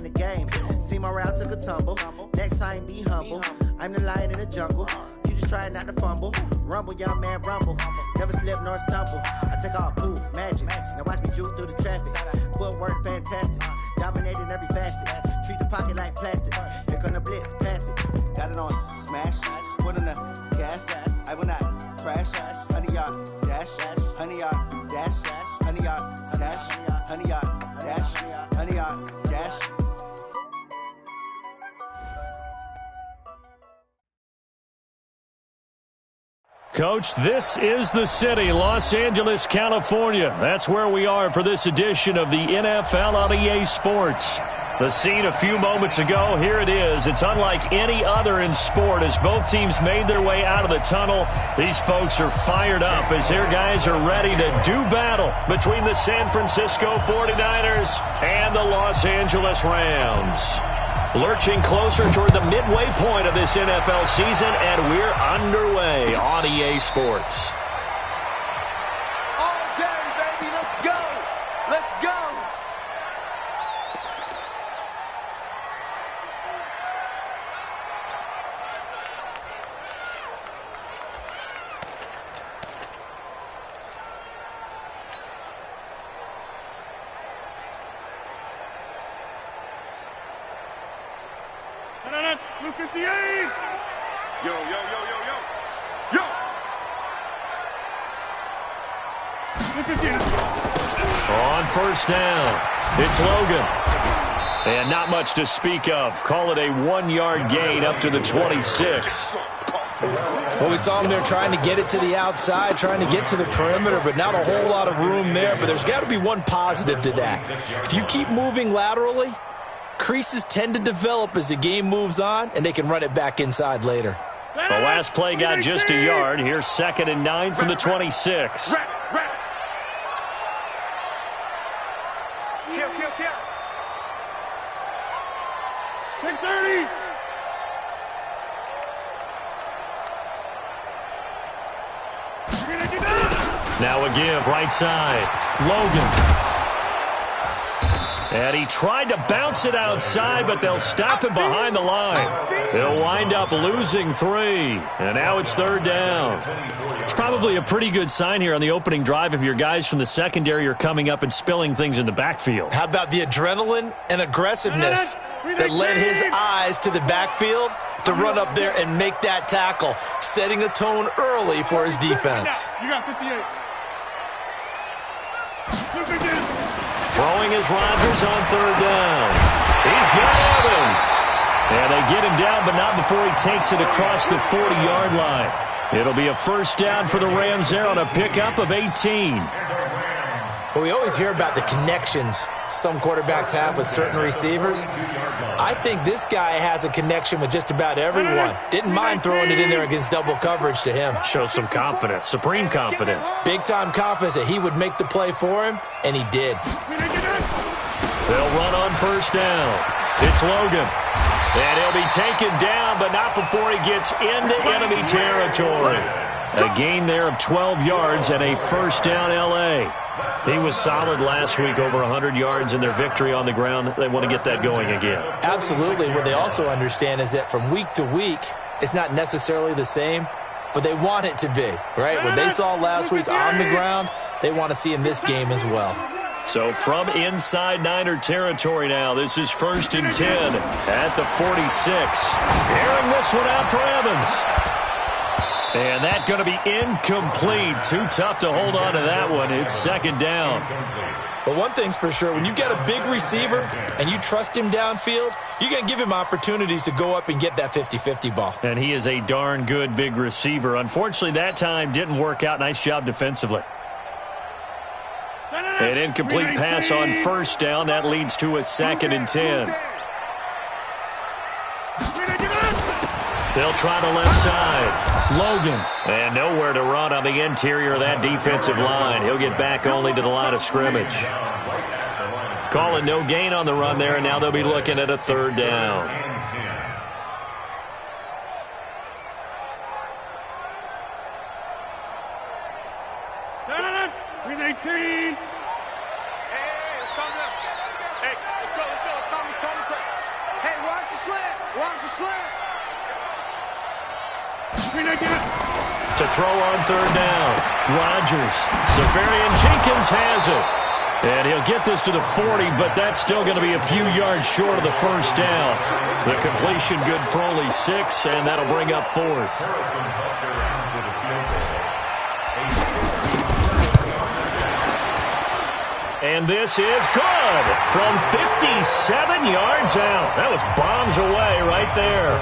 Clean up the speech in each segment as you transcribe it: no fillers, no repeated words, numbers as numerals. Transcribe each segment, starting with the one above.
the game. Team morale took a tumble. Next time, be humble. I'm the lion in the jungle. You just trying not to fumble. Rumble, young man, rumble. Never slip nor stumble. I take off, poof, magic. Now watch me juke through the traffic. Footwork, fantastic. Dominating every facet. Treat the pocket like plastic. Here come the blitz, pass it. Got it on smash. Put in the gas. I will not crash. 100-yard dash. 100-yard dash. 100-yard dash. 100-yard dash. 100-yard dash. Coach, this is the city, Los Angeles, California. That's where we are for this edition of the NFL on EA Sports. The scene a few moments ago, here it is. It's unlike any other in sport as both teams made their way out of the tunnel. These folks are fired up as their guys are ready to do battle between the San Francisco 49ers and the Los Angeles Rams. Lurching closer toward the midway point of this NFL season, and we're underway on EA Sports. All day, baby, let's go! Let's go! Blue 58! Yo, yo, yo, yo, yo! Yo! Blue 58! On first down, it's Logan. And not much to speak of. Call it a 1-yard gain up to the 26. Well, we saw him there trying to get it to the outside, trying to get to the perimeter, but not a whole lot of room there. But there's got to be one positive to that. If you keep moving laterally, creases tend to develop as the game moves on, and they can run it back inside later. The last play got just a yard. Here's 2nd and 9 from the 26. Kill. Take 30! Now a give, right side. Logan. And he tried to bounce it outside, but they'll stop him behind the line. They'll wind up losing 3. And now it's 3rd down. It's probably a pretty good sign here on the opening drive if your guys from the secondary are coming up and spilling things in the backfield. How about the adrenaline and aggressiveness that led his eyes to the backfield to run up there and make that tackle, setting a tone early for his defense. You got 58. Throwing is Rodgers on 3rd down. He's got Evans. And they get him down, but not before he takes it across the 40-yard line. It'll be a first down for the Rams there on a pickup of 18. Well, we always hear about the connections some quarterbacks have with certain receivers. I think this guy has a connection with just about everyone. Didn't mind throwing it in there against double coverage to him. Shows some confidence, supreme confidence. Big-time confidence that he would make the play for him, and he did. They'll run on first down. It's Logan. And he'll be taken down, but not before he gets into enemy territory. A gain there of 12 yards and a first down L.A. He was solid last week, over 100 yards in their victory on the ground. They want to get that going again. Absolutely. What they also understand is that from week to week, it's not necessarily the same, but they want it to be, right? What they saw last week on the ground, they want to see in this game as well. So from inside Niner territory now, this is 1st and 10 at the 46. Airing this one out for Evans. And that's going to be incomplete. Too tough to hold on to that one. It's 2nd down. But one thing's for sure, when you've got a big receiver and you trust him downfield, you're going to give him opportunities to go up and get that 50-50 ball. And he is a darn good big receiver. Unfortunately, that time didn't work out. Nice job defensively. An incomplete pass on first down. That leads to a 2nd and 10. They'll try the left side. Logan. And nowhere to run on the interior of that defensive line. He'll get back only to the line of scrimmage. Calling no gain on the run there, and now they'll be looking at a 3rd down. With 18. Hey, let's go. Let's go. Watch the slant. To throw on third down. Rodgers. Safarian Jenkins has it. And he'll get this to the 40, but that's still going to be a few yards short of the first down. The completion good for only 6, and that'll bring up 4th. And this is good from 57 yards out. That was bombs away right there.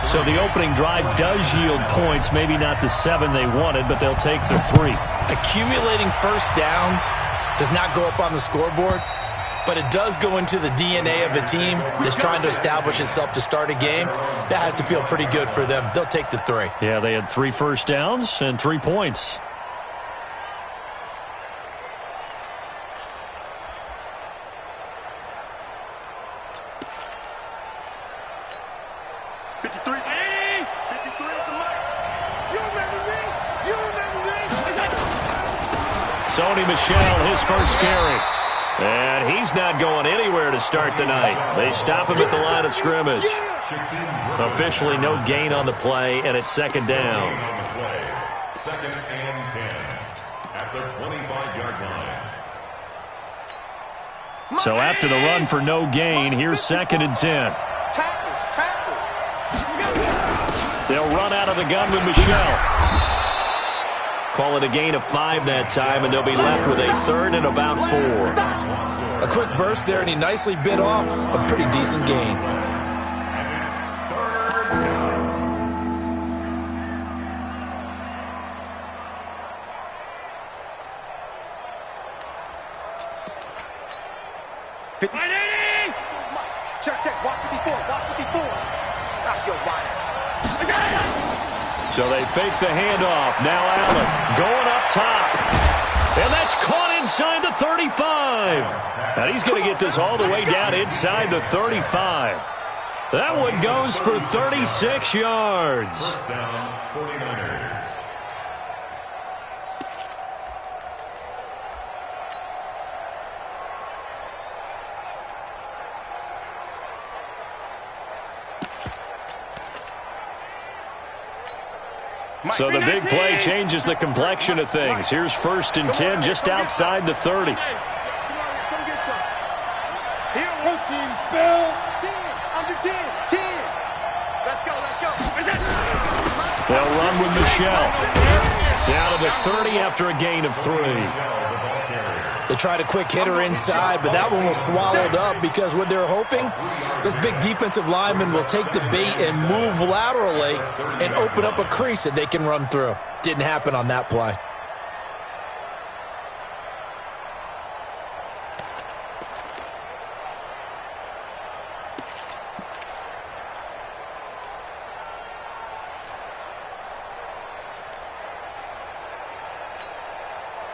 So the opening drive does yield points, maybe not the 7 they wanted, but they'll take the 3. Accumulating first downs does not go up on the scoreboard, but it does go into the DNA of a team that's trying to establish itself to start a game. That has to feel pretty good for them. They'll take the 3. Yeah, they had 3 first downs and 3 points. Sony Michel, his first carry. And he's not going anywhere to start the night. They stop him at the line of scrimmage. Officially no gain on the play, and it's second down. Second and 10 at the 25-yard line. So after the run for no gain, here's second and 10. Tackle. They'll run out of the gun with Michel. Call it a gain of 5 that time, and they'll be left with a third and about 4. A quick burst there, and he nicely bit off a pretty decent gain. Check. Watch 54. Stop your whining. So they fake the handoff. Now Allen going up top. And that's caught inside the 35. And he's going to get this all the way down inside the 35. That one goes for 36 yards. First down, 49ers. So the big play changes the complexion of things. Here's first and 10 just outside the 30. Here, routine spell. 10. Under 10. 10. Let's go. They'll run with Michel. Down to the 30 after a gain of 3. They tried a quick hitter inside, but that one was swallowed up because what they're hoping, this big defensive lineman will take the bait and move laterally and open up a crease that they can run through. Didn't happen on that play.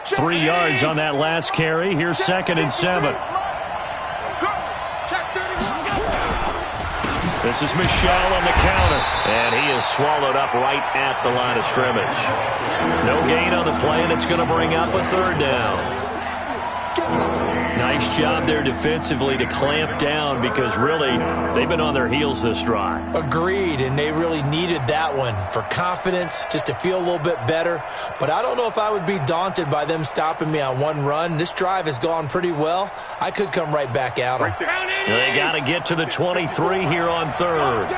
Three yards on that last carry. Here's second and 7. This is Michel on the counter, and he is swallowed up right at the line of scrimmage. No gain on the play, and it's going to bring up a third down. Nice job there defensively to clamp down because really they've been on their heels this drive. Agreed, and they really needed that one for confidence, just to feel a little bit better. But I don't know if I would be daunted by them stopping me on one run. This drive has gone pretty well. I could come right back at them. They got to get to the 23 here on third.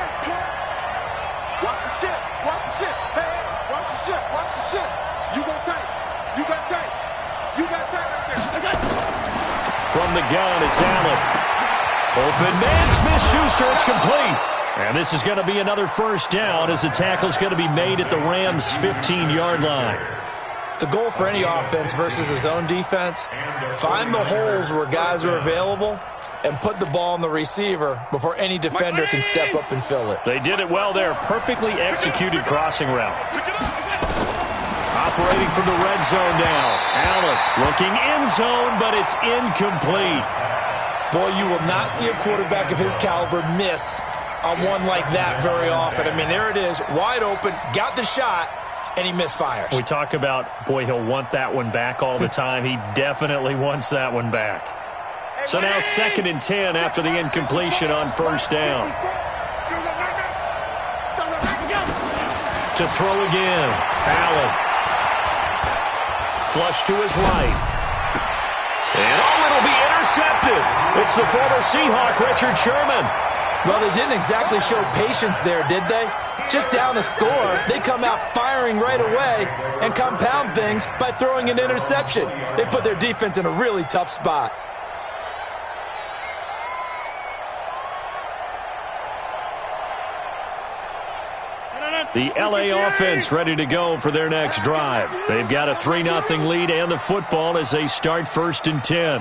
Watch the shit. Hey, watch the shit. You got tight right there. From the gun, it's Allen. Open man, Smith-Schuster, it's complete. And this is going to be another first down as the tackle's going to be made at the Rams' 15-yard line. The goal for any offense versus a zone defense, find the holes where guys are available and put the ball on the receiver before any defender can step up and fill it. They did it well there. Perfectly executed crossing route. Operating from the red zone now. Allen looking end zone, but it's incomplete. Boy, you will not see a quarterback of his caliber miss on one like that very often. I mean, there it is, wide open, got the shot, and he misfires. We talk about, boy, he'll want that one back all the time. He definitely wants that one back. So now second and 10 after the incompletion on first down. to throw again. Allen. Flush to his right. And it'll be intercepted. It's the former Seahawk, Richard Sherman. Well, they didn't exactly show patience there, did they? Just down a score, they come out firing right away and compound things by throwing an interception. They put their defense in a really tough spot. The LA offense ready to go for their next drive. They've got a 3-0 lead and the football as they start 1st and 10.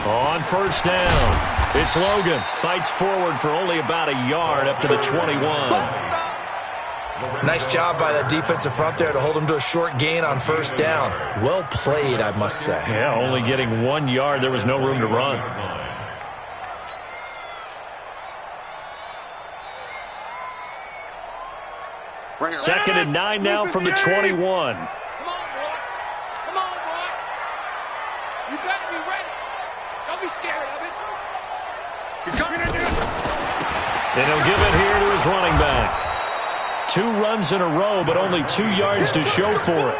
On 1st down, it's Logan. Fights forward for only about a yard up to the 21. Nice job by that defensive front there to hold him to a short gain on 1st down. Well played, I must say. Yeah, only getting 1 yard. There was no room to run. Second and 9 now from the 21. Come on, boy. Come on, boy. You better be ready. Don't be scared of it. He's coming in there. And he'll give it here to his running back. 2 runs in a row, but only 2 yards to show for it.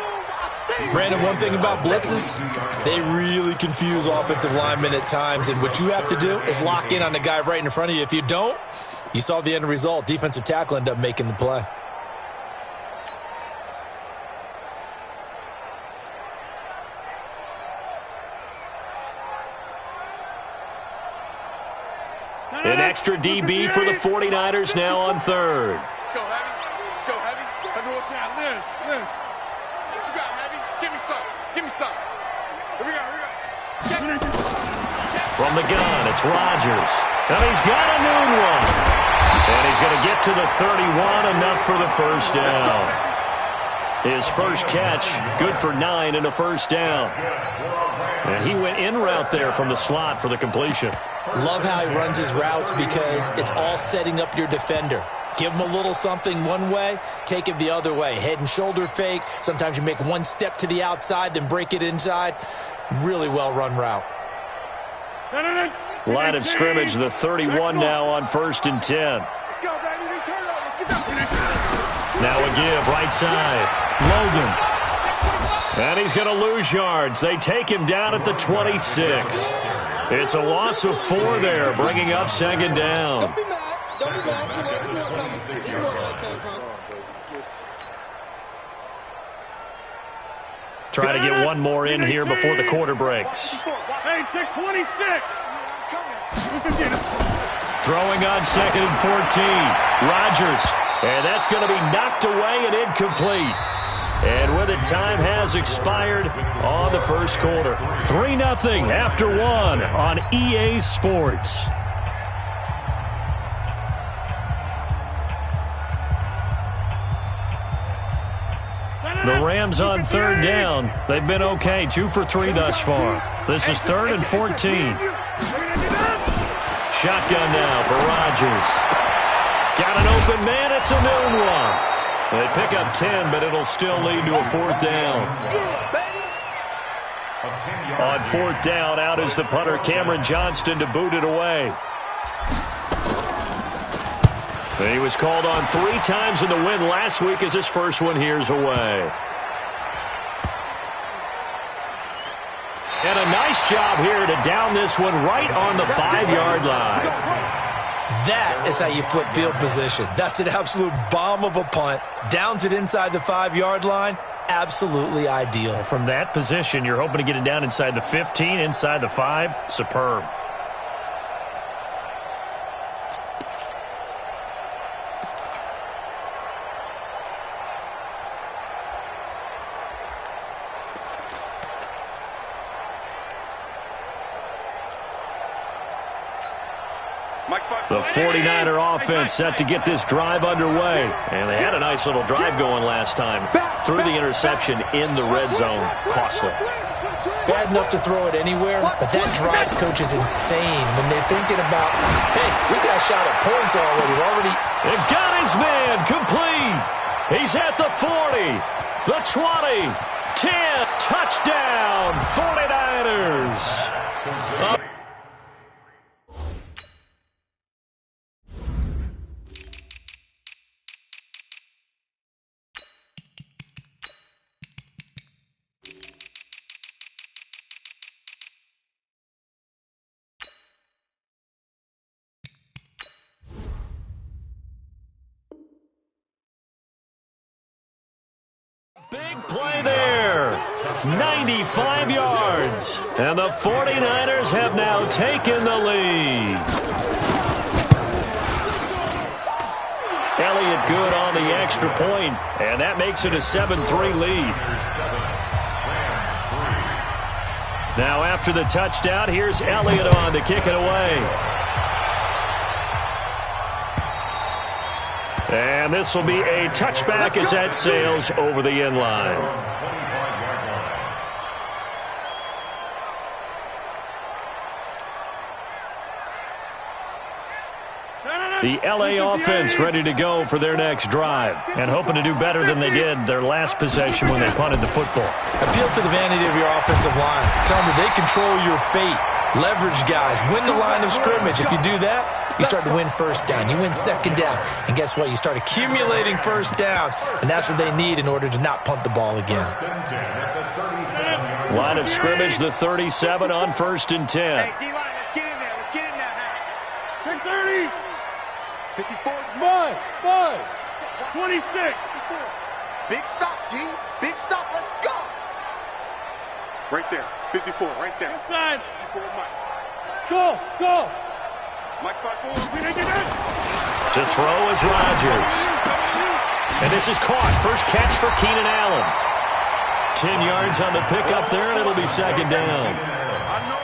Brandon, one thing about blitzes, they really confuse offensive linemen at times, and what you have to do is lock in on the guy right in front of you. If you don't, you saw the end result. Defensive tackle ended up making the play. An extra DB for the 49ers now on 3rd. Let's go, Heavy. Let's go, Heavy. Everyone shout, live. What you got, Heavy? Give me some. Give me some. Here we go, here we go. From the gun, it's Rodgers. And he's got a noon one. And he's going to get to the 31, enough for the 1st down. His first catch, good for 9 and a 1st down. And he went in route there from the slot for the completion. Love how he runs his routes because it's all setting up your defender. Give him a little something one way, take it the other way. Head and shoulder fake. Sometimes you make one step to the outside, then break it inside. Really well-run route. Line of scrimmage, the 31 now on 1st and 10. Let's go, baby. They turn over. Get down. Now a give, right side. Logan. And he's going to lose yards. They take him down at the 26. It's a loss of 4 there, bringing up 2nd down. Don't be mad. Don't be mad. You know where that came from. Try to get one more in here before the quarter breaks. Hey, 626. Throwing on 2nd and 14. Rodgers. And that's going to be knocked away and incomplete. And with it, time has expired on the 1st quarter. 3-0 after 1 on EA Sports. The Rams on 3rd down. They've been okay, 2 for 3 thus far. This is 3rd and 14. Shotgun now for Rodgers. Got an open man. It's a noon one. They pick up 10, but it'll still lead to a 4th down. On 4th down, out is the punter, Cameron Johnston, to boot it away. He was called on 3 times in the win last week as his first one here's away. And a nice job here to down this one right on the 5-yard line. That is how you flip field position. That's an absolute bomb of a punt. Downs it inside the 5-yard line. Absolutely ideal. From that position, you're hoping to get it down inside the 15, inside the 5. Superb. The 49er offense set to get this drive underway. And they had a nice little drive going last time. Threw the interception in the red zone. Costly. Bad enough to throw it anywhere, but that drives coaches insane when they're thinking about, hey, we got a shot at points already. And got his man complete. He's at the 40, the 20, 10. Touchdown, 49ers. Big play there. 95 yards. And the 49ers have now taken the lead. Elliott good on the extra point, and that makes it a 7-3 lead. Now after the touchdown, here's Elliott on to kick it away. And this will be a touchback as that sails over the end line. The LA offense ready to go for their next drive and hoping to do better than they did their last possession when they punted the football. Appeal to the vanity of your offensive line. Tell them that they control your fate. Leverage guys. Win the line of scrimmage. If you do that, you start to win first down. You win second down. And guess what? You start accumulating first downs. And that's what they need in order to not punt the ball again. Line of scrimmage, the 37 on 1st and 10. Hey, D-line, let's get in there. Let's get in there now. 30. 54. 5. 26. Big stop, D. Big stop. Let's go. Right there. 54. Right there. Inside. 54, Mike. Go. Mike's 5-4. To throw is Rodgers. And this is caught. First catch for Keenan Allen. 10 yards on the pickup there, and it'll be second down.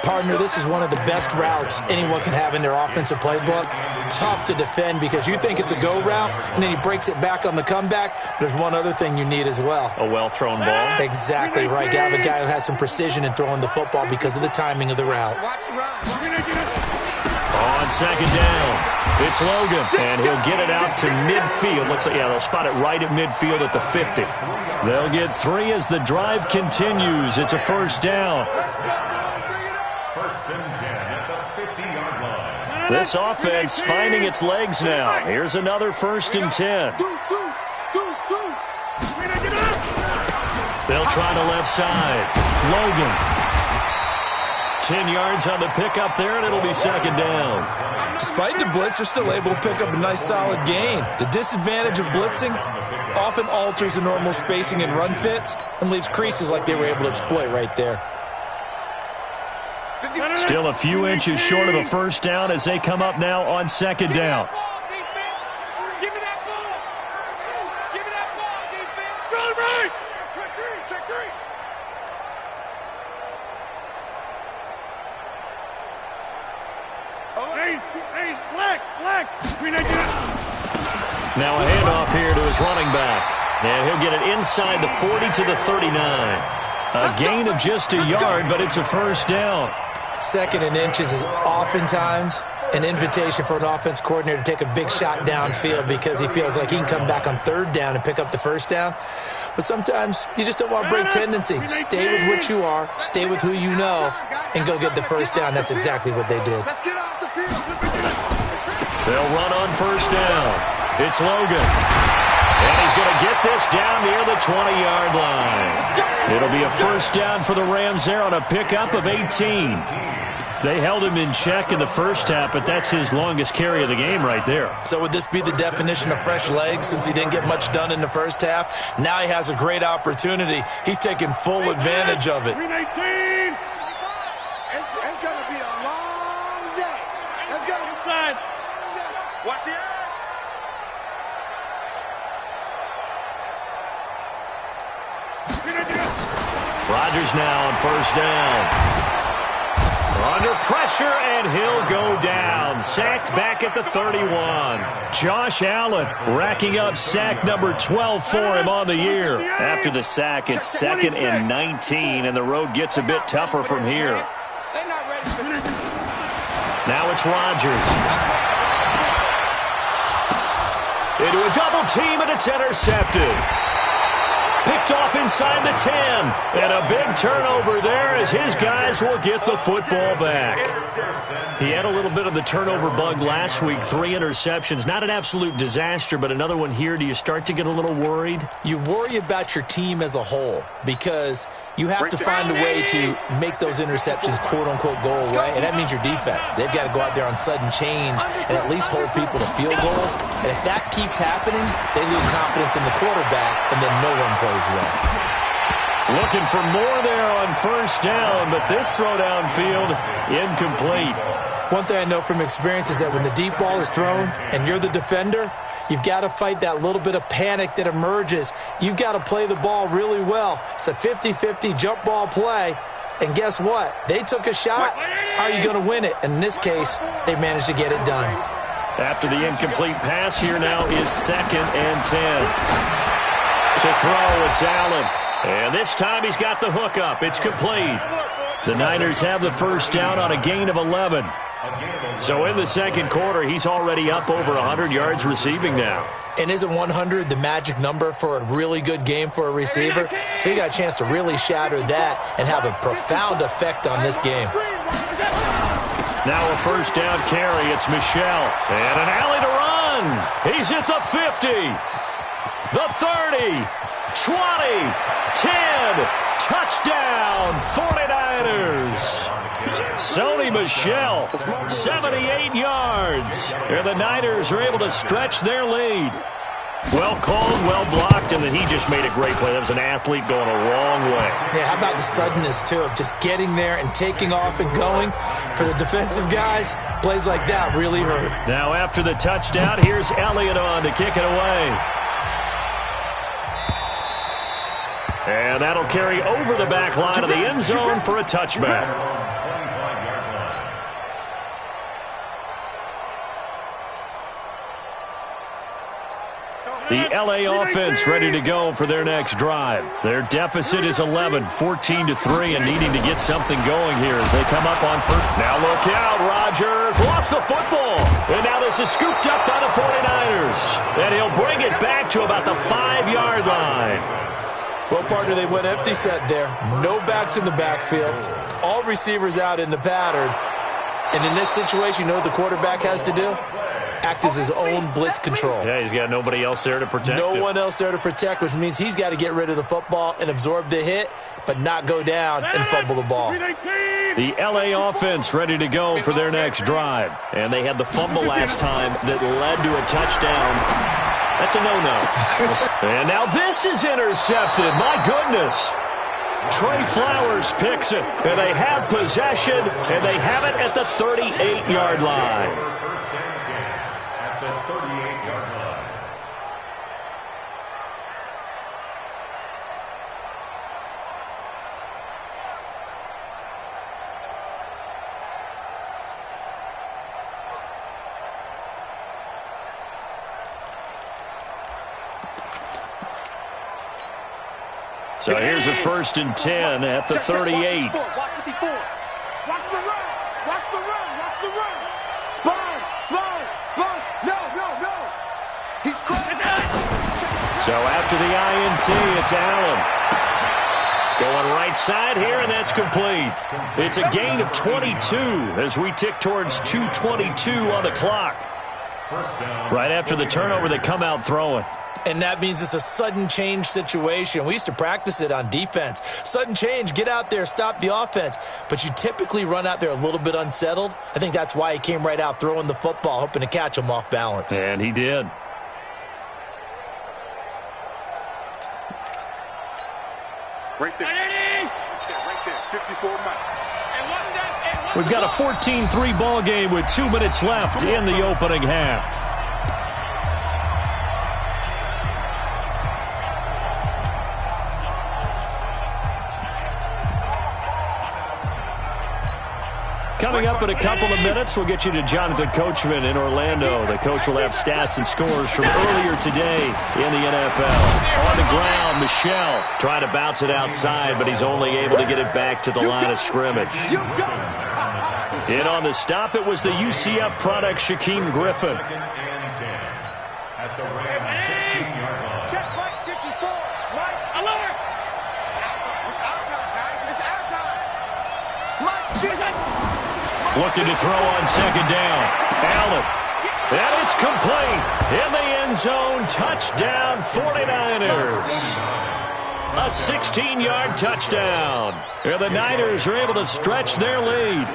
Partner, this is one of the best routes anyone can have in their offensive playbook. Tough to defend because you think it's a go route, and then he breaks it back on the comeback. There's one other thing you need as well. A well-thrown ball. Exactly right. You have a guy who has some precision in throwing the football because of the timing of the route. On second down, it's Logan, and he'll get it out to midfield. They'll spot it right at midfield at the 50. They'll get 3 as the drive continues. It's a first down. First and 10 at the 50-yard line. This offense finding its legs now. Here's another 1st and 10. They'll try the left side. Logan. 10 yards on the pickup there, and it'll be second down. Despite the blitz, they're still able to pick up a nice solid gain. The disadvantage of blitzing often alters the normal spacing and run fits and leaves creases like they were able to exploit right there. Still a few inches short of a first down as they come up now on second down. Give me that ball. Give me that ball, defense. Run right. Check three. Hey, black. Now a handoff here to his running back. And he'll get it inside the 40 to the 39. A gain of just a yard, but it's a first down. 2nd and inches is oftentimes an invitation for an offense coordinator to take a big shot downfield because he feels like he can come back on 3rd down and pick up the first down. But sometimes you just don't want to break tendency. Stay with what you are, stay with who you know, and go get the first down. That's exactly what they did. Let's get off the field. They'll run on first down. It's Logan. And he's going to get this down near the 20-yard line. It'll be a first down for the Rams there on a pickup of 18. They held him in check in the first half, but that's his longest carry of the game right there. So would this be the definition of fresh legs since he didn't get much done in the first half? Now he has a great opportunity. He's taking full advantage of it. 319. It's going to be a long day. Let's go. Inside. Watch the edge. Rodgers now on first down. Under pressure, and he'll go down. Sacked back at the 31. Josh Allen racking up sack number 12 for him on the year. After the sack, it's 2nd and 19, and the road gets a bit tougher from here. Now it's Rodgers. Into a double team, and it's intercepted. Picked off inside the 10. And a big turnover there as his guys will get the football back. He had a little bit of the turnover bug last week, 3 interceptions. Not an absolute disaster, but another one here. Do you start to get a little worried? You worry about your team as a whole because you have to find a way to make those interceptions, quote-unquote, go away, and that means your defense. They've got to go out there on sudden change and at least hold people to field goals. And if that keeps happening, they lose confidence in the quarterback, and then no one plays well. Looking for more there on first down, but this throw downfield incomplete. One thing I know from experience is that when the deep ball is thrown and you're the defender, you've got to fight that little bit of panic that emerges. You've got to play the ball really well. It's a 50-50 jump ball play. And guess what? They took a shot. How are you going to win it? And in this case, they managed to get it done. After the incomplete pass, here now is 2nd and 10. To throw, it's Allen. And this time he's got the hook up. It's complete. The Niners have the first down on a gain of 11. So in the second quarter, he's already up over 100 yards receiving now. And isn't 100 the magic number for a really good game for a receiver? So he got a chance to really shatter that and have a profound effect on this game. Now a first down carry. It's Michel. And an alley to run. He's at the 50. The 30. 20. 10. Touchdown. 49ers. Sony Michel, 78 yards. And the Niners are able to stretch their lead. Well called, well blocked, and then he just made a great play. That was an athlete going a long way. Yeah, how about the suddenness, too, of just getting there and taking off and going? For the defensive guys, plays like that really hurt. Now after the touchdown, here's Elliott on to kick it away. And that'll carry over the back line of the end zone for a touchback. The L.A. offense ready to go for their next drive. Their deficit is 11, 14-3, and needing to get something going here as they come up on first. Now look out, Rodgers lost the football. And now this is scooped up by the 49ers. And he'll bring it back to about the 5-yard line. Well, partner, they went empty set there. No backs in the backfield. All receivers out in the pattern. And in this situation, you know what the quarterback has to do? Act as his own blitz control. Yeah, he's got nobody else there to protect him. No one else there to protect, which means he's got to get rid of the football and absorb the hit, but not go down and fumble the ball. The L.A. offense ready to go for their next drive. And they had the fumble last time that led to a touchdown. That's a no-no. And now this is intercepted. My goodness. Trey Flowers picks it. And they have possession, and they have it at the 38-yard line. So here's a 1st and 10 at the 38. Watch 54. Watch the run. Watch the run. Watch the run. Spurs. No. He's crazy. So after the INT, it's Allen. Going right side here, and that's complete. It's a gain of 22 as we tick towards 2:22 on the clock. Right after the turnover, they come out throwing. And that means it's a sudden change situation. We used to practice it on defense. Sudden change, get out there, stop the offense. But you typically run out there a little bit unsettled. I think that's why he came right out throwing the football, hoping to catch him off balance. And he did. Right there. Right there. 54 miles. We've got a 14-3 ball game with 2 minutes left in the opening half. Coming up in a couple of minutes, we'll get you to Jonathan Coachman in Orlando. The coach will have stats and scores from earlier today in the NFL. On the ground, Michel trying to bounce it outside, but he's only able to get it back to the line of scrimmage. In on the stop, it was the UCF product, Shaquem Griffin. At the Ram 16-yard line. Check right 54. Mike, alert. It's our time, guys. It's our time. Mike, looking to throw on second down. Allen. And it's complete. In the end zone, touchdown 49ers. A 16-yard touchdown. And the Niners are able to stretch their lead.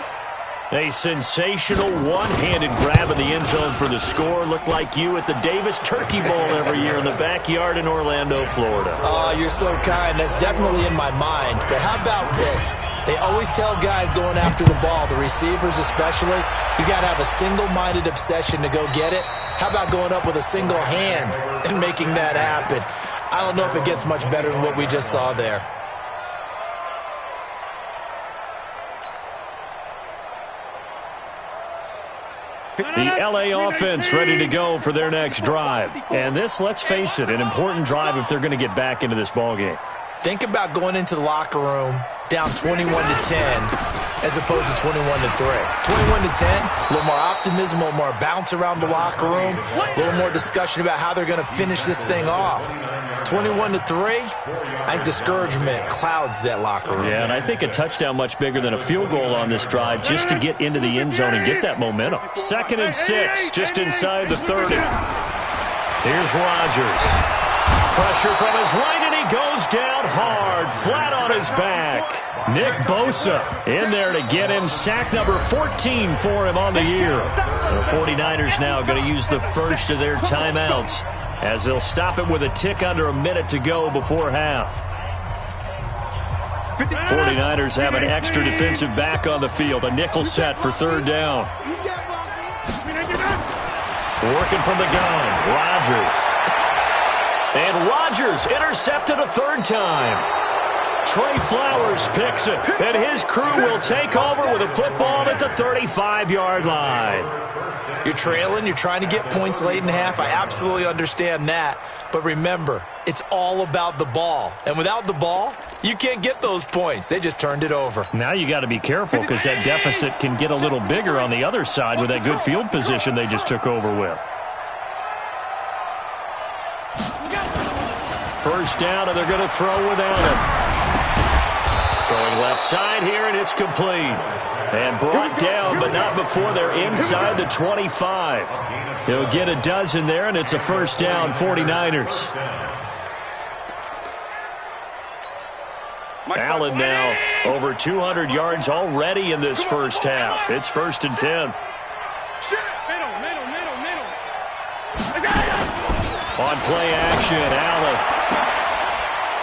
A sensational one-handed grab in the end zone for the score. Looked like you at the Davis Turkey Bowl every year in the backyard in Orlando, Florida. Oh, you're so kind. That's definitely in my mind. But how about this? They always tell guys going after the ball, the receivers especially, you got to have a single-minded obsession to go get it. How about going up with a single hand and making that happen? I don't know if it gets much better than what we just saw there. The L.A. offense ready to go for their next drive. And this, let's face it, an important drive if they're going to get back into this ballgame. Think about going into the locker room down 21-10 as opposed to 21-3. 21-10, a little more optimism, a little more bounce around the locker room, a little more discussion about how they're going to finish this thing off. 21-3, I think discouragement clouds that locker room. Yeah, and I think a touchdown much bigger than a field goal on this drive just to get into the end zone and get that momentum. 2nd and 6, just inside the 30. Here's Rodgers. Pressure from his right, and he goes down hard, flat on his back. Nick Bosa in there to get him. Sack number 14 for him on the year. The 49ers now going to use the first of their timeouts as they'll stop it with a tick under a minute to go before half. 49ers have an extra defensive back on the field. A nickel set for 3rd down. Working from the gun, Rodgers. And Rodgers intercepted a 3rd time. Trey Flowers picks it, and his crew will take over with a football at the 35-yard line. You're trailing, you're trying to get points late in half. I absolutely understand that. But remember, it's all about the ball. And without the ball, you can't get those points. They just turned it over. Now you got to be careful because that deficit can get a little bigger on the other side with that good field position they just took over with. 1st down, and they're going to throw without it. Throwing left side here, and it's complete. And brought down, but not before they're inside the 25. He'll get a dozen there, and it's a 1st down, 49ers. Allen now over 200 yards already in this first half. It's 1st and 10. On play action, Allen.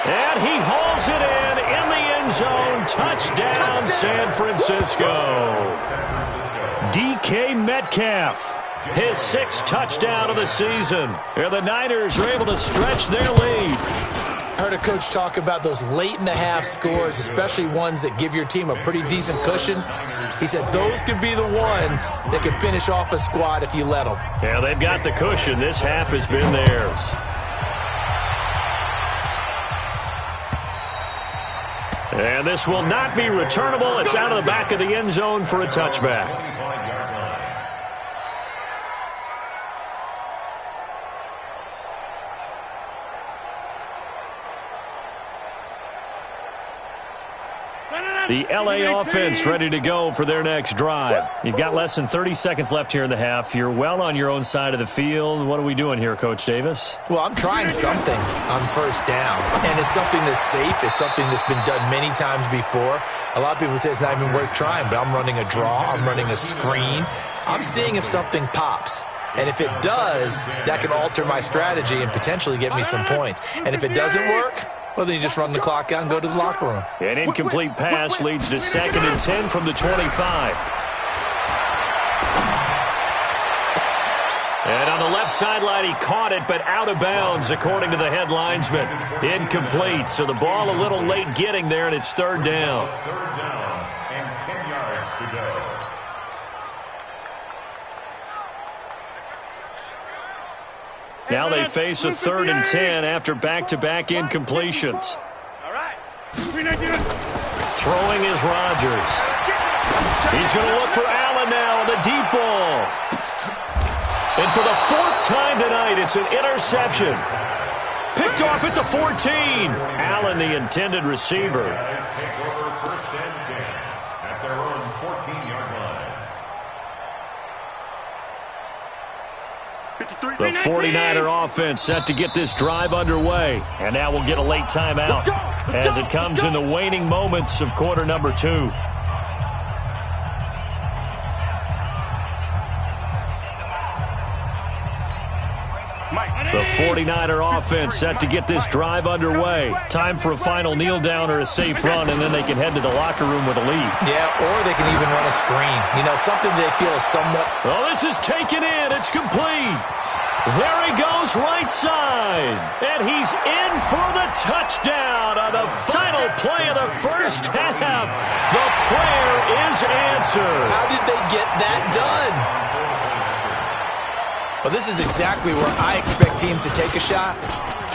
And he hauls it in the end zone. Touchdown, San Francisco. DK Metcalf, his 6th touchdown of the season. And the Niners are able to stretch their lead. I heard a coach talk about those late-in-the-half scores, especially ones that give your team a pretty decent cushion. He said those could be the ones that could finish off a squad if you let them. Yeah, they've got the cushion. This half has been theirs. And this will not be returnable. It's out of the back of the end zone for a touchback. The L.A. offense ready to go for their next drive. You've got less than 30 seconds left here in the half. You're well on your own side of the field. What are we doing here, Coach Davis? Well, I'm trying something on 1st down, and it's something that's safe. It's something that's been done many times before. A lot of people say it's not even worth trying, but I'm running a draw. I'm running a screen. I'm seeing if something pops. And if it does, that can alter my strategy and potentially get me some points. And if it doesn't work, well, then you just run the clock out and go to the locker room. An incomplete pass leads to 2nd and 10 from the 25. And on the left sideline, he caught it, but out of bounds, according to the head linesman. Incomplete, so the ball a little late getting there, and it's 3rd down. 3rd down and 10 yards to go. Now they face a 3rd and 10 after back-to-back incompletions. Throwing is Rodgers. He's going to look for Allen now on the deep ball. And for the 4th time tonight, it's an interception. Picked off at the 14. Allen, the intended receiver. Take over 1st and 10 at their own 14-yard line. The 49er offense set to get this drive underway. And now we'll get a late timeout as it comes in the waning moments of quarter number 2. The 49er offense set to get this drive underway. Time for a final kneel down or a safe run, and then they can head to the locker room with a lead. Yeah, or they can even run a screen. You know, something they feel is somewhat... Well, this is taken in. It's complete. There he goes right side. And he's in for the touchdown on the final play of the first half. The prayer is answered. How did they get that done? Well, this is exactly where I expect teams to take a shot.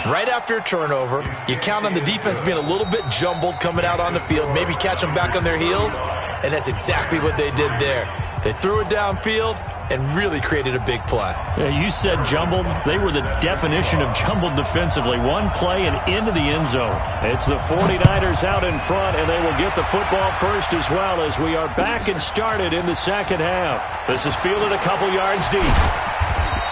Right after a turnover, you count on the defense being a little bit jumbled coming out on the field, maybe catch them back on their heels, and that's exactly what they did there. They threw it downfield and really created a big play. Yeah, you said jumbled. They were the definition of jumbled defensively. One play and into the end zone. It's the 49ers out in front, and they will get the football first as well as we are back and started in the second half. This is fielded a couple yards deep.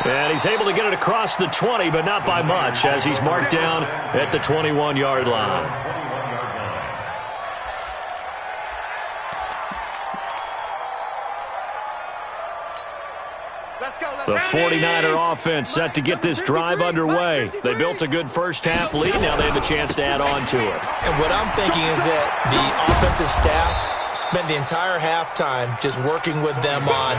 And he's able to get it across the 20, but not by much, as he's marked down at the 21-yard line. The 49er offense set to get this drive underway. They built a good first-half lead. Now they have a chance to add on to it. And what I'm thinking is that the offensive staff spend the entire halftime just working with them on,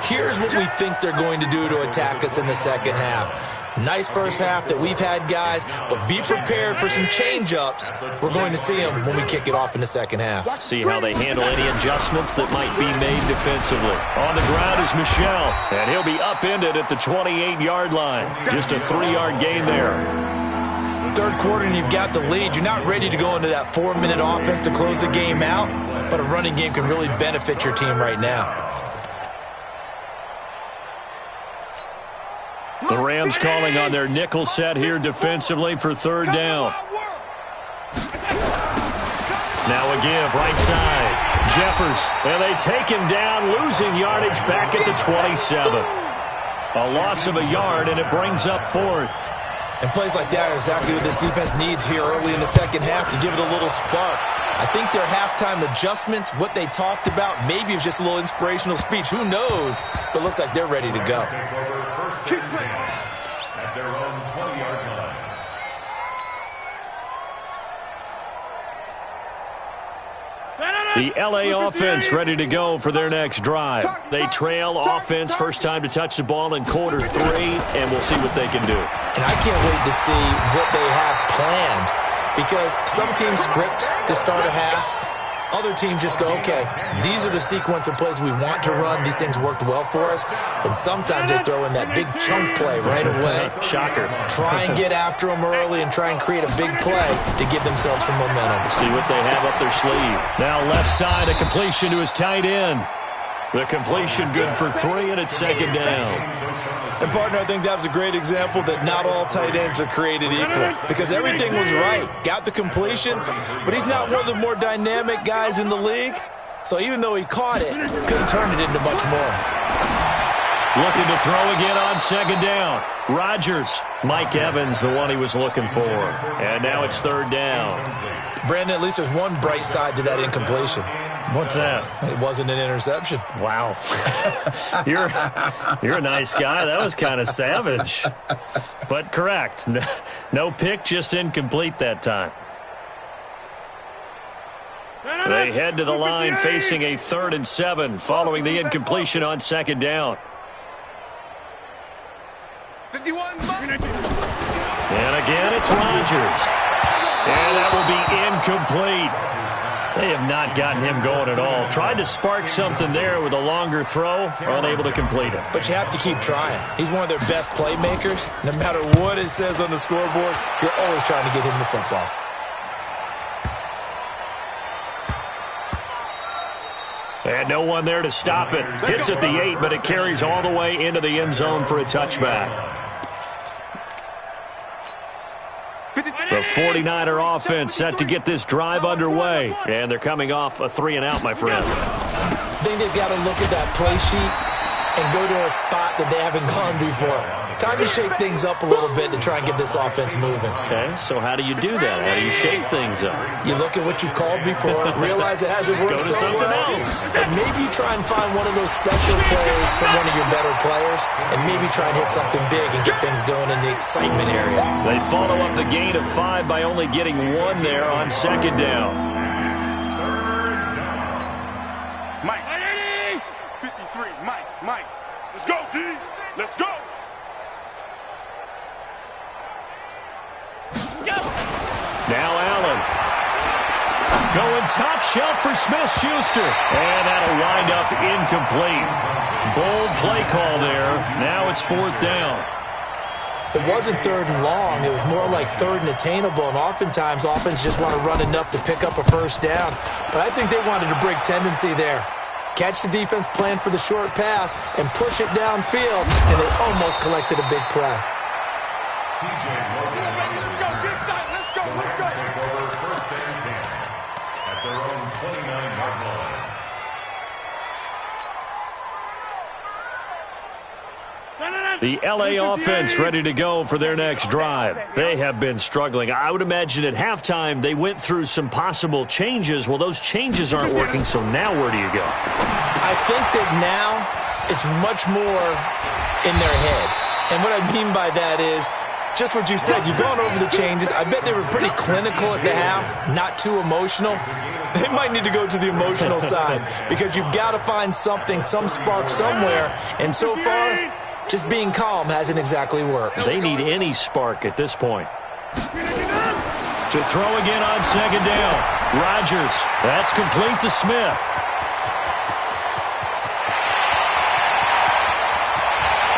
here's what we think they're going to do to attack us in the second half. Nice first half that we've had, guys, but be prepared for some change-ups. We're going to see them when we kick it off in the second half. See how they handle any adjustments that might be made defensively. On the ground is Michel, and he'll be upended at the 28-yard line. Just a 3-yard gain there. Third quarter and you've got the lead. You're not ready to go into that 4-minute offense to close the game out, but a running game can really benefit your team right now. The Rams calling on their nickel set here defensively for third down. Now a give, right side. Jeffers, and they take him down, losing yardage back at the 27. A loss of a yard, and it brings up fourth. And plays like that are exactly what this defense needs here early in the second half to give it a little spark. I think their halftime adjustments, what they talked about, maybe it was just a little inspirational speech. Who knows? But it looks like they're ready to go. At their own 20-yard line. The LA offense ready to go for their next drive. They trail offense, first time to touch the ball in quarter 3, and we'll see what they can do. And I can't wait to see what they have planned, because some teams script to start a half. Other teams just go, okay, these are the sequence of plays we want to run. These things worked well for us. And sometimes they throw in that big chunk play right away. Shocker. Try and get after them early and try and create a big play to give themselves some momentum. See what they have up their sleeve. Now left side, a completion to his tight end. The completion good for 3, and it's second down. And, partner, I think that was a great example that not all tight ends are created equal, because everything was right. Got the completion, but he's not one of the more dynamic guys in the league. So even though he caught it, couldn't turn it into much more. Looking to throw again on second down. Rodgers. Mike Evans, the one he was looking for. And now it's third down. Brandon, at least there's one bright side to that incompletion. What's that? It wasn't an interception. Wow. You're a nice guy. That was kind of savage. But correct. No pick, just incomplete that time. They head to the line facing a 3rd and 7 following the incompletion on second down. 51. And again, it's Rodgers. And that will be incomplete. They have not gotten him going at all. Tried to spark something there with a longer throw, unable to complete it. But you have to keep trying. He's one of their best playmakers. No matter what it says on the scoreboard, you're always trying to get him the football. And no one there to stop it. Hits at the 8, but it carries all the way into the end zone for a touchback. The 49er offense set to get this drive underway. And they're coming off a 3-and-out, my friend. I think they've got to look at that play sheet and go to a spot that they haven't gone before. Time to shake things up a little bit to try and get this offense moving. Okay, so how do you do that? How do you shake things up? You look at what you called before, realize it hasn't worked so well, and maybe try and find one of those special plays from one of your better players, and maybe try and hit something big and get things going in the excitement area. They follow up the gain of 5 by only getting 1 there on second down. Mike. 53, Mike. Let's go, D. Let's go. Now Allen. Going top shelf for Smith-Schuster. And that'll wind up incomplete. Bold play call there. Now it's 4th down. It wasn't 3rd and long. It was more like 3rd and attainable, and oftentimes offense just want to run enough to pick up a first down. But I think they wanted to break tendency there. Catch the defense plan for the short pass and push it downfield, and they almost collected a big play. The L.A. offense ready to go for their next drive. They have been struggling. I would imagine at halftime they went through some possible changes. Well, those changes aren't working, so now where do you go? I think that now it's much more in their head. And what I mean by that is just what you said. You've gone over the changes. I bet they were pretty clinical at the half, not too emotional. They might need to go to the emotional side because you've got to find something, some spark somewhere. And so far, just being calm hasn't exactly worked. They need any spark at this point. To throw again on second down. Rodgers. That's complete to Smith.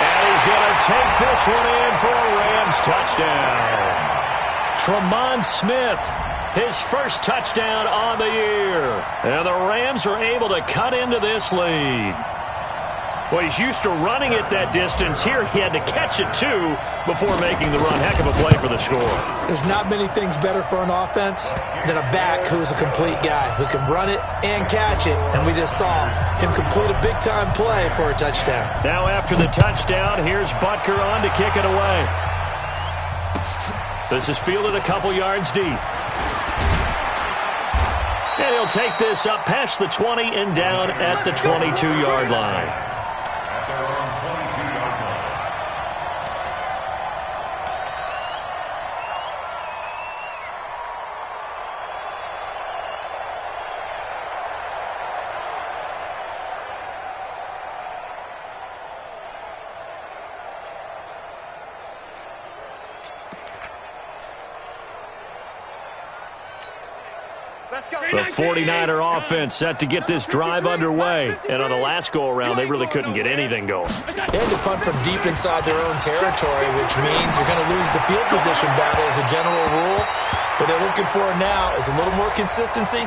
And he's going to take this one in for a Rams touchdown. Tremont Smith, his first touchdown on the year. And the Rams are able to cut into this lead. Well, he's used to running it that distance. Here he had to catch it, too, before making the run. Heck of a play for the score. There's not many things better for an offense than a back who is a complete guy, who can run it and catch it. And we just saw him complete a big-time play for a touchdown. Now after the touchdown, here's Butker on to kick it away. This is fielded a couple yards deep. And he'll take this up past the 20 and down at the 22-yard line. The 49er offense set to get this drive underway. And on the last go-around, they really couldn't get anything going. They had to punt from deep inside their own territory, which means you're going to lose the field position battle as a general rule. What they're looking for now is a little more consistency,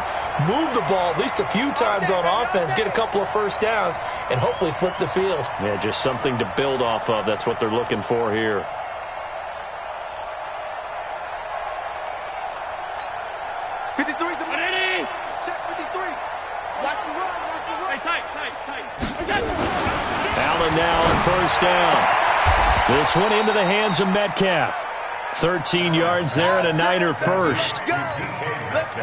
move the ball at least a few times on offense, get a couple of first downs, and hopefully flip the field. Yeah, just something to build off of. That's what they're looking for here. Allen now on first down. This one into the hands of Metcalf. 13 yards there and a Niner first.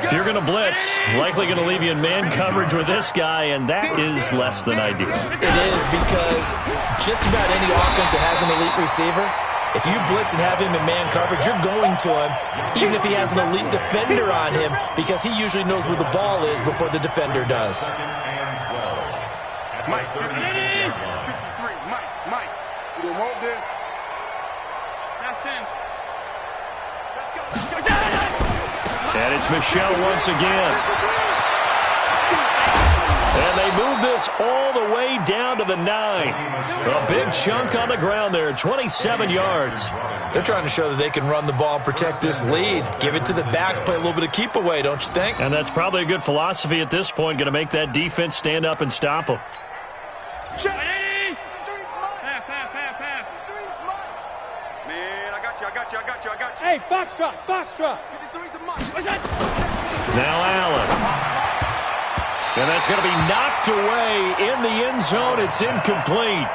If you're going to blitz, likely going to leave you in man coverage with this guy, and that is less than ideal. It is because just about any offense that has an elite receiver, if you blitz and have him in man coverage, you're going to him, even if he has an elite defender on him, because he usually knows where the ball is before the defender does. Mike, 53, Mike. You don't want this. And it's Michel once again. And they move this all the way down to the 9. A big chunk on the ground there, 27 yards. They're trying to show that they can run the ball and protect this lead. Give it to the backs, play a little bit of keep away, don't you think? And that's probably a good philosophy at this point, going to make that defense stand up and stop them. Man, I got you. Hey, box drop. Now Allen. And that's going to be knocked away in the end zone. It's incomplete.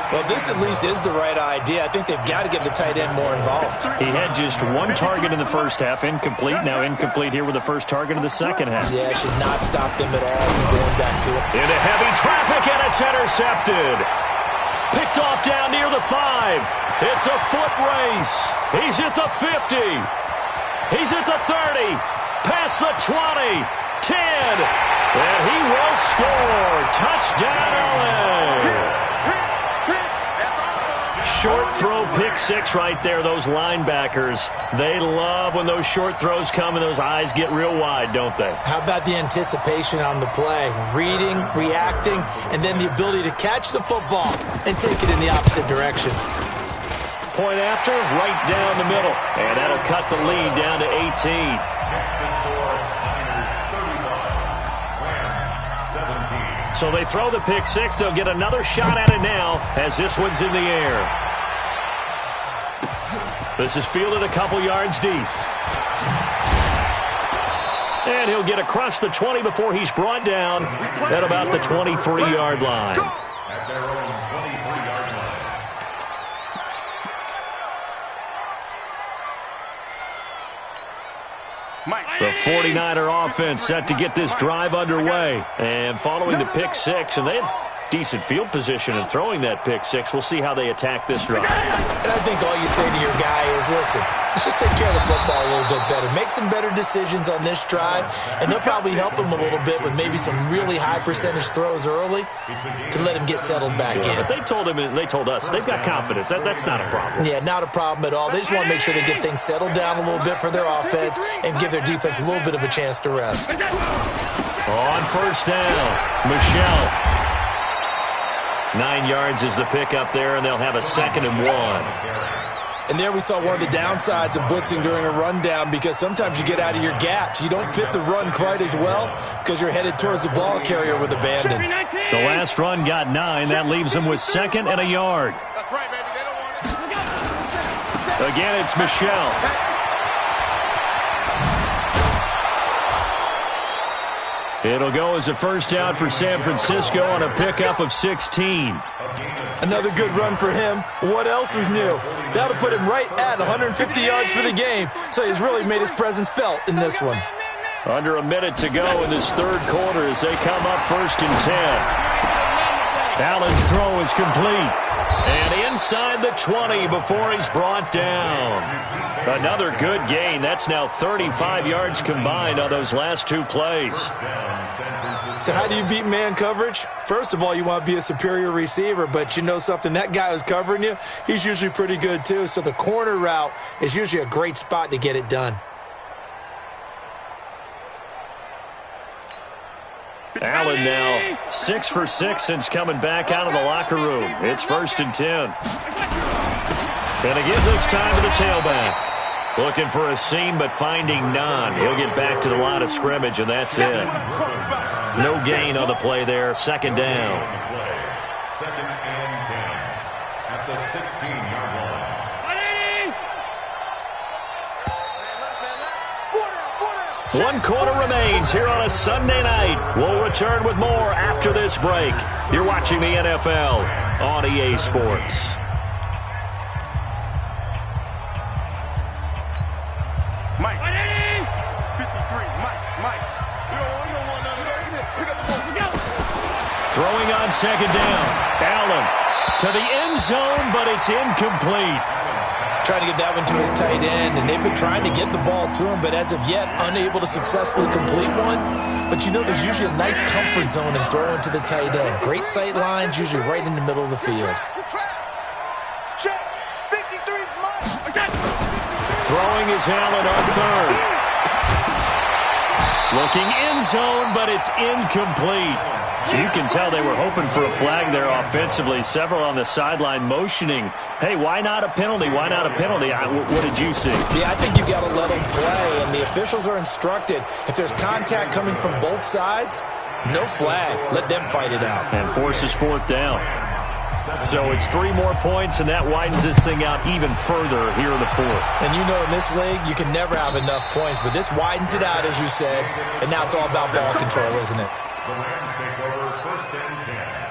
Well, this at least is the right idea. I think they've got to get the tight end more involved. He had just one target in the first half, incomplete. Now incomplete here with the first target of the second half. Yeah, should not stop them at all from going back to it. Into heavy traffic, and it's intercepted. Picked off down near the 5. It's a foot race. He's at the 50. He's at the 30. Past the 20. 10. And he will score. Touchdown, LA. Short throw, pick six right there. Those linebackers, they love when those short throws come and those eyes get real wide, don't they? How about the anticipation on the play? Reading, reacting, and then the ability to catch the football and take it in the opposite direction. Point after, right down the middle. And that'll cut the lead down to 18. So they throw the pick six. They'll get another shot at it now as this one's in the air. This is fielded a couple yards deep. And he'll get across the 20 before he's brought down at about the 23-yard line. At their own 23-yard line. The 49er offense set to get this drive underway. And following the pick six, and they had decent field position in throwing that pick six. We'll see how they attack this drive. And I think all you say to your guy is, listen, let's just take care of the football a little bit better. Make some better decisions on this drive, and they'll probably help him a little bit with maybe some really high percentage throws early to let him get settled back in. But they told him, and they told us, they've got confidence. That's not a problem. Yeah, not a problem at all. They just want to make sure they get things settled down a little bit for their offense and give their defense a little bit of a chance to rest. On first down, Michelle. 9 yards is the pickup there, and they'll have a 2nd and 1. And there we saw one of the downsides of blitzing during a rundown, because sometimes you get out of your gaps. You don't fit the run quite as well because you're headed towards the ball carrier with abandon. The last run got 9. That leaves them with 2nd and a yard. That's right, baby. They don't want it. Again, it's Michelle. It'll go as a first down for San Francisco on a pickup of 16. Another good run for him. What else is new? That'll put him right at 150 yards for the game, so he's really made his presence felt in this one. Under a minute to go in this third quarter as they come up 1st and 10. Allen's throw is complete. And inside the 20 before he's brought down. Another good gain. That's now 35 yards combined on those last 2 plays. So how do you beat man coverage? First of all, you want to be a superior receiver, but you know something, that guy who's covering you, he's usually pretty good too. So the corner route is usually a great spot to get it done. Allen now 6 for 6 since coming back out of the locker room. It's 1st and 10. And again this time to the tailback. Looking for a seam but finding none. He'll get back to the line of scrimmage, and that's it. No gain on the play there. 2nd down. 2nd and 10 at the 16-yard line. 1 quarter remains here on a Sunday night. We'll return with more after this break. You're watching the NFL on EA Sports. Mike. 53. Mike. You don't want none of that. Pick up the ball. Throwing on 2nd down. Allen to the end zone, but it's incomplete. Trying to get that one to his tight end, and they've been trying to get the ball to him, but as of yet, unable to successfully complete one. But you know, there's usually a nice comfort zone in throwing to the tight end. Great sight lines, usually right in the middle of the field. Check. 53's Mike. Throwing is Allen on 3rd. Looking end zone, but it's incomplete. You can tell they were hoping for a flag there offensively. Several on the sideline motioning, hey, why not a penalty? Why not a penalty? What did you see? Yeah, I think you got to let them play, and the officials are instructed. If there's contact coming from both sides, no flag. Let them fight it out. And forces 4th down. So it's 3 more points, and that widens this thing out even further here in the 4th. And you know, in this league, you can never have enough points, but this widens it out, as you said, and now it's all about ball control, isn't it? The Rams take over 1st and 10.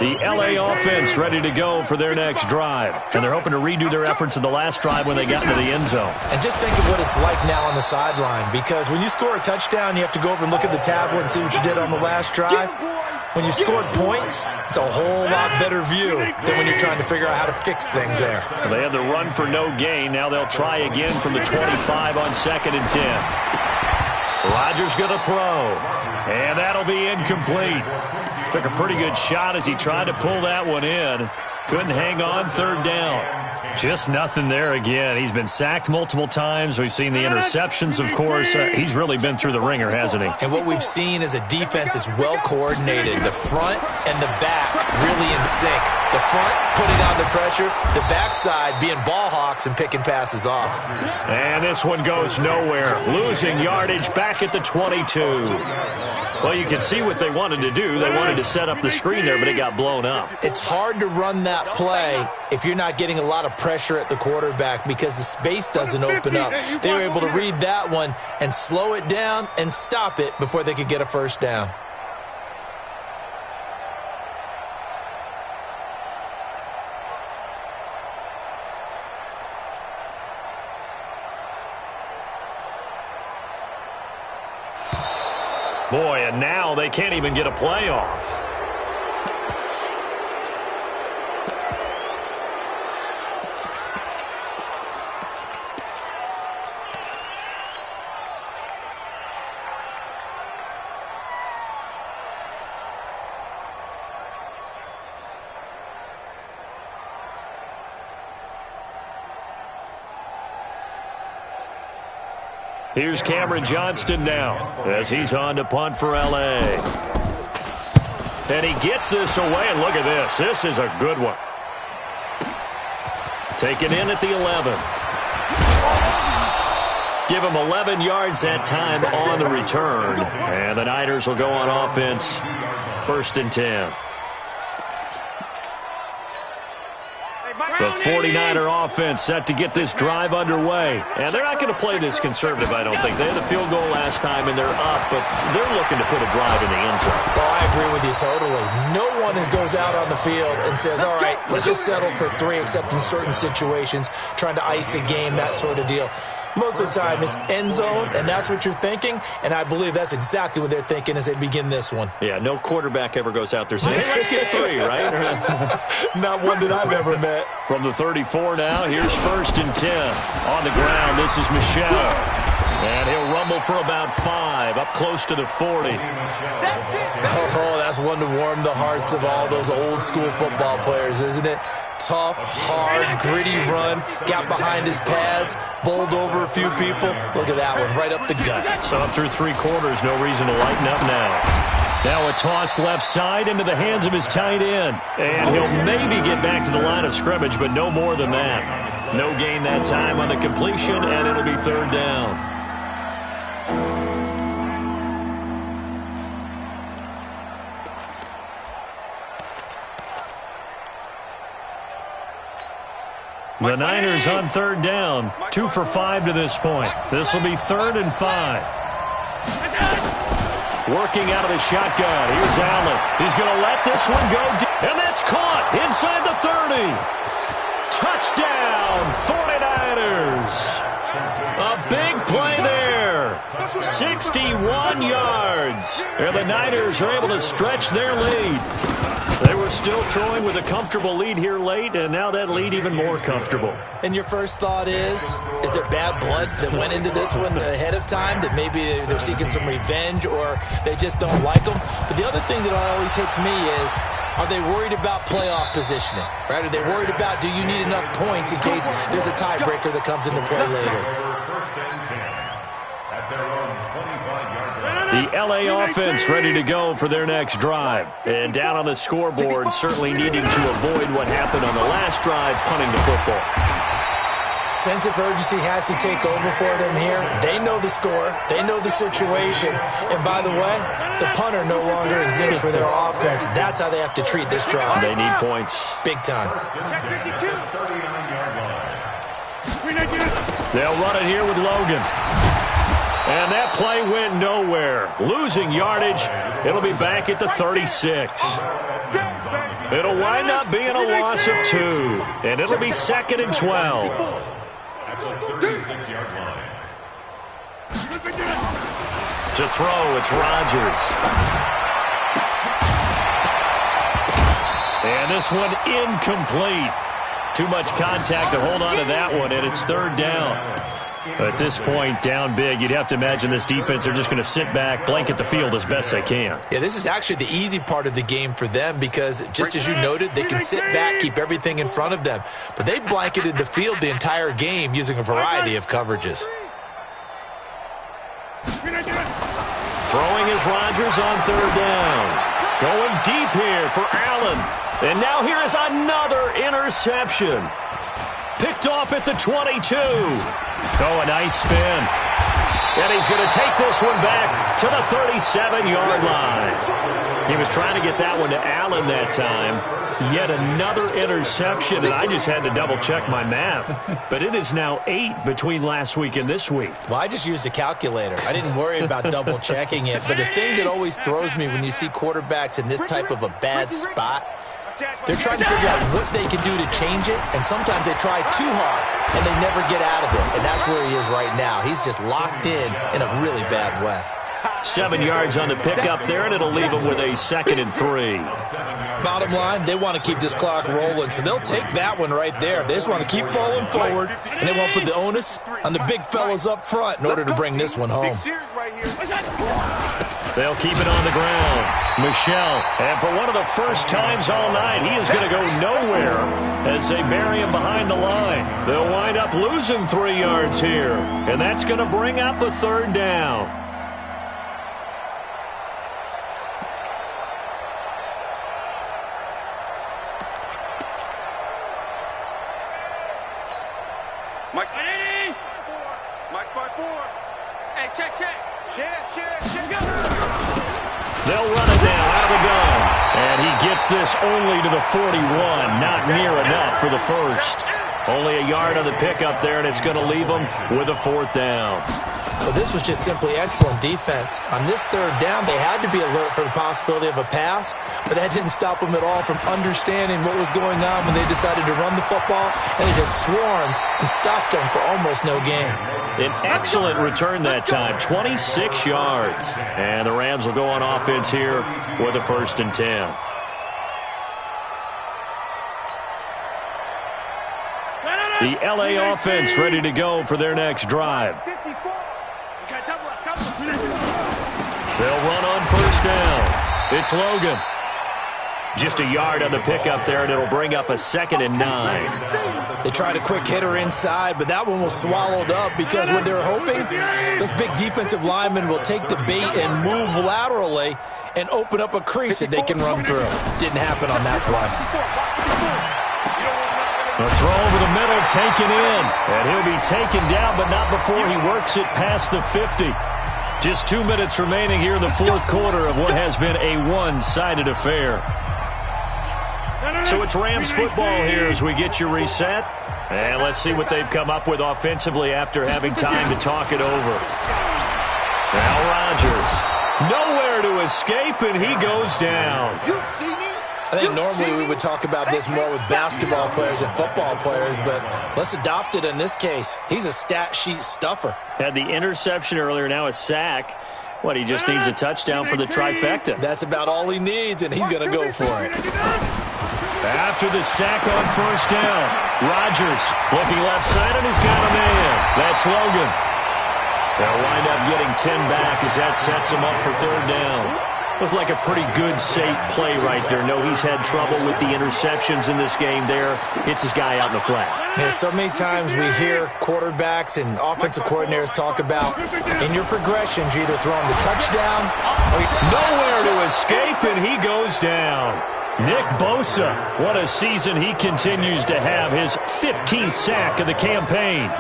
The LA offense ready to go for their next drive. And they're hoping to redo their efforts in the last drive when they got into the end zone. And just think of what it's like now on the sideline, because when you score a touchdown, you have to go over and look at the tablet and see what you did on the last drive. When you scored points, it's a whole lot better view than when you're trying to figure out how to fix things there. Well, they had the run for no gain. Now they'll try again from the 25 on 2nd and 10. Rodgers going to throw. And that'll be incomplete. Took a pretty good shot as he tried to pull that one in. Couldn't hang on, 3rd down. Just nothing there again. He's been sacked multiple times. We've seen the interceptions, of course. He's really been through the ringer, hasn't he? And what we've seen is a defense that's well coordinated. The front and the back really in sync. The front putting on the pressure. The backside being ball hawks and picking passes off. And this one goes nowhere. Losing yardage back at the 22. Well, you can see what they wanted to do. They wanted to set up the screen there, but it got blown up. It's hard to run that play if you're not getting a lot of pressure at the quarterback because the space doesn't open up. They were able to read that one and slow it down and stop it before they could get a 1st down. Boy, and now they can't even get a playoff. Here's Cameron Johnston now as he's on to punt for L.A. And he gets this away, and look at this. This is a good one. Taken in at the 11. Give him 11 yards that time on the return. And the Niners will go on offense, 1st and 10. The 49er offense set to get this drive underway. And they're not going to play this conservative, I don't think. They had the field goal last time, and they're up, but they're looking to put a drive in the end zone. Oh, I agree with you totally. No one goes out on the field and says, all right, let's just settle for 3, except in certain situations, trying to ice a game, that sort of deal. Most of the time, it's end zone, and that's what you're thinking, and I believe that's exactly what they're thinking as they begin this one. Yeah, no quarterback ever goes out there saying, hey, let's get 3, right? Not one that I've ever met. From the 34 now, here's 1st and 10. On the ground, this is Michel. And he'll rumble for about 5, up close to the 40. Oh, that's one to warm the hearts of all those old-school football players, isn't it? Tough, hard, gritty run, got behind his pads, bowled over a few people. Look at that one, right up the gut. So up through 3 quarters, no reason to lighten up now. Now a toss left side into the hands of his tight end. And he'll maybe get back to the line of scrimmage, but no more than that. No gain that time on the completion, and it'll be 3rd down. The Niners on 3rd down, 2 for 5 to this point. This will be 3rd and 5. Working out of the shotgun. Here's Allen. He's going to let this one go deep. And that's caught inside the 30. Touchdown, 49ers. A big play there. 61 yards. And the Niners are able to stretch their lead. They were still throwing with a comfortable lead here late, and now that lead even more comfortable. And your first thought is there bad blood that went into this one ahead of time, that maybe they're seeking some revenge or they just don't like them? But the other thing that always hits me is, are they worried about playoff positioning? Right? Are they worried about, do you need enough points in case there's a tiebreaker that comes into play later? The L.A. offense ready to go for their next drive. And down on the scoreboard, certainly needing to avoid what happened on the last drive, punting the football. Sense of urgency has to take over for them here. They know the score. They know the situation. And by the way, the punter no longer exists for their offense. That's how they have to treat this drive. They need points. Big time. They'll run it here with Logan. And that play went nowhere. Losing yardage. It'll be back at the 36. It'll wind up being a loss of 2. And it'll be 2nd and 12. At the 36-yard line. To throw, it's Rodgers. And this one incomplete. Too much contact to hold on to that one, and it's 3rd down. At this point, down big, you'd have to imagine this defense are just going to sit back, blanket the field as best they can. Yeah, this is actually the easy part of the game for them because, just as you noted, they can sit back, keep everything in front of them. But they've blanketed the field the entire game using a variety of coverages. Throwing is Rodgers on 3rd down. Going deep here for Allen. And now here is another interception. Picked off at the 22. Oh, a nice spin. And he's going to take this one back to the 37-yard line. He was trying to get that one to Allen that time. Yet another interception, and I just had to double-check my math. But it is now 8 between last week and this week. Well, I just used a calculator. I didn't worry about double-checking it. But the thing that always throws me when you see quarterbacks in this type of a bad spot, they're trying to figure out what they can do to change it, and sometimes they try too hard, and they never get out of it. And that's where he is right now. He's just locked in a really bad way. 7 yards on the pickup there, and it'll leave him with a 2nd and 3. Bottom line, they want to keep this clock rolling, so they'll take that one right there. They just want to keep falling forward, and they won't put the onus on the big fellas up front in order to bring this one home. They'll keep it on the ground. Michel, and for one of the first times all night, he is going to go nowhere as they bury him behind the line. They'll wind up losing 3 yards here, and that's going to bring up a 3rd down. Mike's by 4. Hey, check. They'll run it down out of the gun. And he gets this only to the 41. Not near enough for the first. Only a yard on the pickup there, and it's going to leave them with a 4th down. Well, this was just simply excellent defense. On this 3rd down, they had to be alert for the possibility of a pass, but that didn't stop them at all from understanding what was going on when they decided to run the football, and they just swarmed and stopped them for almost no gain. An excellent return that time, 26 yards. And the Rams will go on offense here with a 1st and 10. The L.A. offense ready to go for their next drive. They'll run on 1st down. It's Logan. Just a yard on the pickup there, and it'll bring up a 2nd and 9. They tried a quick hitter inside, but that one was swallowed up because what they're hoping, those big defensive linemen will take the bait and move laterally and open up a crease that they can run through. Didn't happen on that play. A throw over the middle, taken in. And he'll be taken down, but not before he works it past the 50. Just 2 minutes remaining here in the 4th quarter of what has been a one-sided affair. So it's Rams football here as we get you reset. And let's see what they've come up with offensively after having time to talk it over. Now Rodgers. Nowhere to escape, and he goes down. I think normally we would talk about this more with basketball players and football players, but let's adopt it in this case. He's a stat sheet stuffer. Had the interception earlier, now a sack. What, he just needs a touchdown for the trifecta. That's about all he needs, and he's going to go for it. After the sack on 1st down, Rodgers looking left side, and he's got a man. That's Logan. They'll wind up getting 10 back as that sets him up for 3rd down. Looked like a pretty good, safe play right there. No, he's had trouble with the interceptions in this game there. Hits his guy out in the flat. Yeah, so many times we hear quarterbacks and offensive coordinators talk about in your progressions, you're either throwing the touchdown or nowhere to escape, and he goes down. Nick Bosa, what a season he continues to have. His 15th sack of the campaign.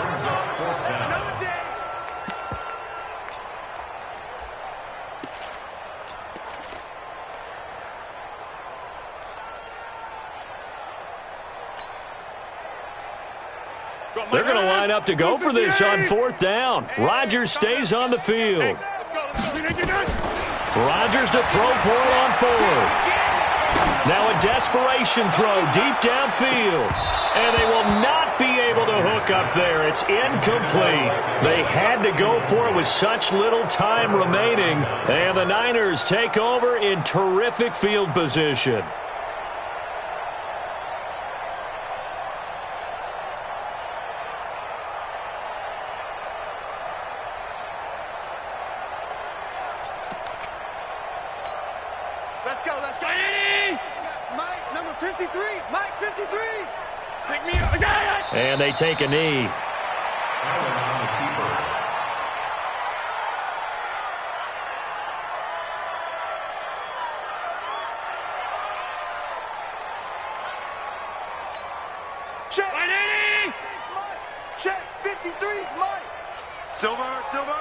They're going to line up to go for this on 4th down. Rodgers stays on the field. Rodgers to throw for it on 4th. Now a desperation throw deep downfield. And they will not be able to hook up there. It's incomplete. They had to go for it with such little time remaining. And the Niners take over in terrific field position. Let's go, let's go. Mike, number 53. Mike, 53. Pick me up. And they take a knee. Check. Mike. Check. 53's Mike. Silver, silver.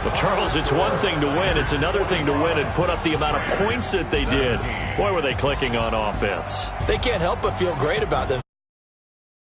Well, Charles, it's one thing to win. It's another thing to win and put up the amount of points that they did. Boy, were they clicking on offense. They can't help but feel great about them.